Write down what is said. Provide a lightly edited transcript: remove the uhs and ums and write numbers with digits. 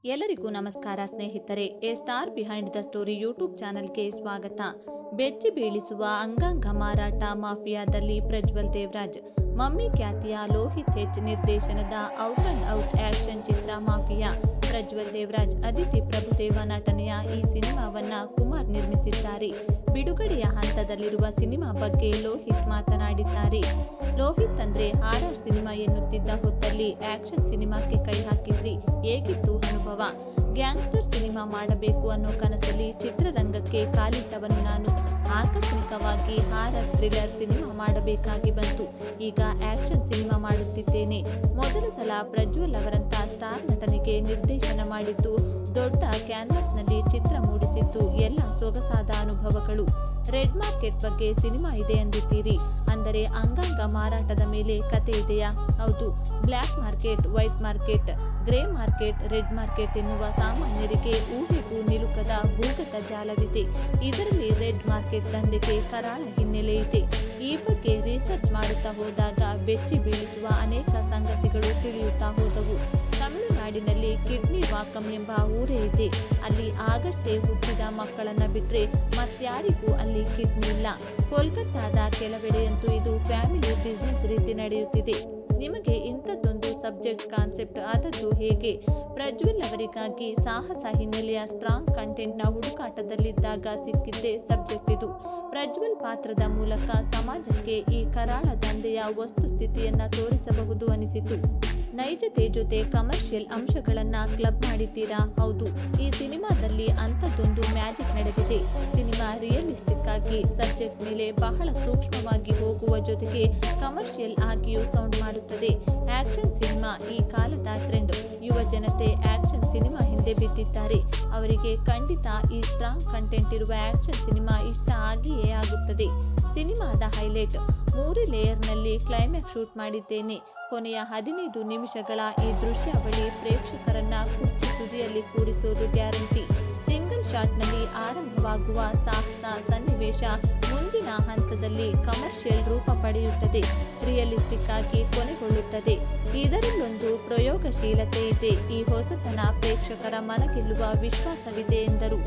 ಎಲ್ಲರಿಗೂ ನಮಸ್ಕಾರ ಸ್ನೇಹಿತರೆ. A star behind the story YouTube ಚಾನೆಲ್ಗೆ ಸ್ವಾಗತ. ಬೆಚ್ಚಿ ಬೀಳಿಸುವ ಅಂಗಾಂಗ ಮಾರಾಟ ಮಾಫಿಯಾದಲ್ಲಿ ಪ್ರಜ್ವಲ್ ದೇವರಾಜ್. ಮಮ್ಮಿ ಖ್ಯಾತಿಯ ಲೋಹಿತ್ ಹೆಚ್ ನಿರ್ದೇಶನದ out and out action Chitra mafia. Prajwal Devaraj, Aditi Prabhudeva ನಟನೆಯ ಈ ಸಿನಿಮಾವನ್ನ ಕುಮಾರ್ ನಿರ್ಮಿಸಿದ್ದಾರೆ. ಬಿಡುಗಡೆಯ ಹಂತದಲ್ಲಿರುವ ಸಿನಿಮಾ ಬಗ್ಗೆ ಲೋಹಿತ್ ಮಾತನಾಡಿದ್ದಾರೆ. ಲೋಹಿತ್ ಅಂದ್ರೆ ಹಾರರ್ ಸಿನಿಮಾ ಎನ್ನುತ್ತಿದ್ದ ಹೊತ್ತಲ್ಲಿ ಆಕ್ಷನ್ ಸಿನಿಮಾಕ್ಕೆ ಕೈ ಹಾಕಿದ್ರಿ, ಹೇಗಿತ್ತು ಅನುಭವ? ಗ್ಯಾಂಗ್ಸ್ಟರ್ ಸಿನಿಮಾ ಮಾಡಬೇಕು ಅನ್ನೋ ಕನಸಲ್ಲಿ ಚಿತ್ರರಂಗಕ್ಕೆ ಕಾಲಿಟ್ಟವನು ನಾನು. ಆಕಸ್ಮಿಕವಾಗಿ ಹಾರರ್ ಥ್ರಿಲ್ಲರ್ ಸಿನಿಮಾ ಮಾಡಬೇಕಾಗಿ ಬಂತು. ಈಗ ಆಕ್ಷನ್ ಸಿನಿಮಾ ಮಾಡುತ್ತಿದ್ದೇನೆ. ಮೊದಲ ಸಲ ಪ್ರಜ್ವಲ್ ಅವರಂತ ಸ್ಟಾರ್ ನಟನಿಗೆ ನಿರ್ದೇಶನ ಮಾಡಿದ್ದು, ದೊಡ್ಡ ಕ್ಯಾನ್ವಾಸ್ನಲ್ಲಿ ಚಿತ್ರ ಮೂಡಿಸಿದ್ದು ಎಲ್ಲ ಸೊಗಸಾದ ಅನುಭವಗಳು. ರೆಡ್ ಮಾರ್ಕೆಟ್ ಬಗ್ಗೆ ಸಿನಿಮಾ ಇದೆ ಅಂದಿದ್ದೀರಿ, ಅಂದರೆ ಅಂಗಾಂಗ ಮಾರಾಟದ ಮೇಲೆ ಕತೆ ಇದೆಯಾ? ಹೌದು. Black market, white market, grey market, red market ಎನ್ನುವ ಸಾಮಾನ್ಯರಿಗೆ ಊಹೆಗೂ ನಿಲುಕದ ಭೂಗತ ಜಾಲವಿದೆ. ಇದರಲ್ಲಿ ರೆಡ್ ಮಾರ್ಕೆಟ್ ದಂಧೆಗೆ ಕರಾಳ ಹಿನ್ನೆಲೆ ಇದೆ. ಈ ಬಗ್ಗೆ ರಿಸರ್ಚ್ ಮಾಡುತ್ತಾ ಹೋದಾಗ ಬೆಚ್ಚಿ ಬೀಳಿಸುವ ಅನೇಕ ಸಂಗತಿಗಳು ತಿಳಿಯುತ್ತಾ ಹೋದವು. ತಮಿಳುನಾಡಿನಲ್ಲಿ ಕಿಡ್ನಿ ವಾಕಂ ಎಂಬ ಊರೇ ಇದೆ. ಅಲ್ಲಿ ಆಗಷ್ಟೇ ಹುಟ್ಟಿದ ಮಕ್ಕಳನ್ನ ಬಿಟ್ರೆ ಮತ್ಯಾರಿಗೂ ಅಲ್ಲಿ ಕಿಡ್ನಿ ಇಲ್ಲ. ಕೋಲ್ಕತ್ತಾದ ಕೆಲವೆಡೆಯಂತೂ ಇದು ಫ್ಯಾಮಿಲಿ ಬಿಸಿನೆಸ್ ರೀತಿ ನಡೆಯುತ್ತಿದೆ. ನಿಮಗೆ ಇಂಥದ್ದೊಂದು ಸಬ್ಜೆಕ್ಟ್ ಕಾನ್ಸೆಪ್ಟ್ ಆದದ್ದು ಹೇಗೆ? ಪ್ರಜ್ವಲ್ ಅವರಿಗಾಗಿ ಸಾಹಸ ಹಿನ್ನೆಲೆಯ ಸ್ಟ್ರಾಂಗ್ ಕಂಟೆಂಟ್ನ ಹುಡುಕಾಟದಲ್ಲಿದ್ದಾಗ ಸಿಕ್ಕಿದ್ದೇ ಸಬ್ಜೆಕ್ಟ್ ಇದು. ಪ್ರಜ್ವಲ್ ಪಾತ್ರದ ಮೂಲಕ ಸಮಾಜಕ್ಕೆ ಈ ಕರಾಳ ದಂಧೆಯ ವಸ್ತುಸ್ಥಿತಿಯನ್ನ ತೋರಿಸಬಹುದು ಅನಿಸಿತು. ನೈಜತೆ ಜೊತೆ ಕಮರ್ಷಿಯಲ್ ಅಂಶಗಳನ್ನ ಕ್ಲಬ್ ಮಾಡಿದ್ದೀರಾ? ಹೌದು. ಈ ಸಿನಿಮಾದಲ್ಲಿ ಅಂಥದ್ದೊಂದು ಮ್ಯಾಜಿಕ್ ನಡೆದಿದೆ. ಸಿನಿಮಾ ರಿಯಲಿಸ್ಟಿಕ್ ಆಗಿ ಸಬ್ಜೆಕ್ಟ್ ಮೇಲೆ ಬಹಳ ಸೂಕ್ಷ್ಮವಾಗಿ ಹೋಗುವ ಜೊತೆಗೆ ಕಮರ್ಷಿಯಲ್ ಆಗಿಯೂ ಸೌಂಡ್ ಮಾಡುತ್ತದೆ. ಆಕ್ಷನ್ ಸಿನಿಮಾ ಈ ಕಾಲದ ಟ್ರೆಂಡ್. ಯುವ ಜನತೆ ಆಕ್ಷನ್ ಸಿನಿಮಾ ಹಿಂದೆ ಬಿದ್ದಿದ್ದಾರೆ. ಅವರಿಗೆ ಖಂಡಿತ ಈ ಸ್ಟ್ರಾಂಗ್ ಕಂಟೆಂಟ್ ಇರುವ ಆಕ್ಷನ್ ಸಿನಿಮಾ ಇಷ್ಟ ಆಗಿಯೇ ಆಗುತ್ತದೆ. ಸಿನಿಮಾದ ಹೈಲೈಟ್, 3 ಲೇಯರ್ನಲ್ಲಿ ಕ್ಲೈಮ್ಯಾಕ್ಸ್ ಶೂಟ್ ಮಾಡಿದ್ದೇನೆ. ಕೊನೆಯ 15 ನಿಮಿಷಗಳ ಈ ದೃಶ್ಯಾವಳಿ ಪ್ರೇಕ್ಷಕರನ್ನ ಕುರ್ಚಿ ತುದಿಯಲ್ಲಿ ಕೂರಿಸೋದು ಗ್ಯಾರಂಟಿ. ಸಿಂಗಲ್ ಶಾಟ್ನಲ್ಲಿ ಆರಂಭವಾಗುವ ಸಾಹಸ ಸನ್ನಿವೇಶ ಮುಂದಿನ ಹಂತದಲ್ಲಿ ಕಮರ್ಷಿಯಲ್ ರೂಪ ಪಡೆಯುತ್ತದೆ, ರಿಯಲಿಸ್ಟಿಕ್ ಆಗಿ ಕೊನೆಗೊಳ್ಳುತ್ತದೆ. ಇದರಲ್ಲೊಂದು ಪ್ರಯೋಗಶೀಲತೆ ಇದೆ. ಈ ಹೊಸತನ ಪ್ರೇಕ್ಷಕರ ಮನಗೆಲ್ಲುವ ವಿಶ್ವಾಸವಿದೆ ಎಂದರು.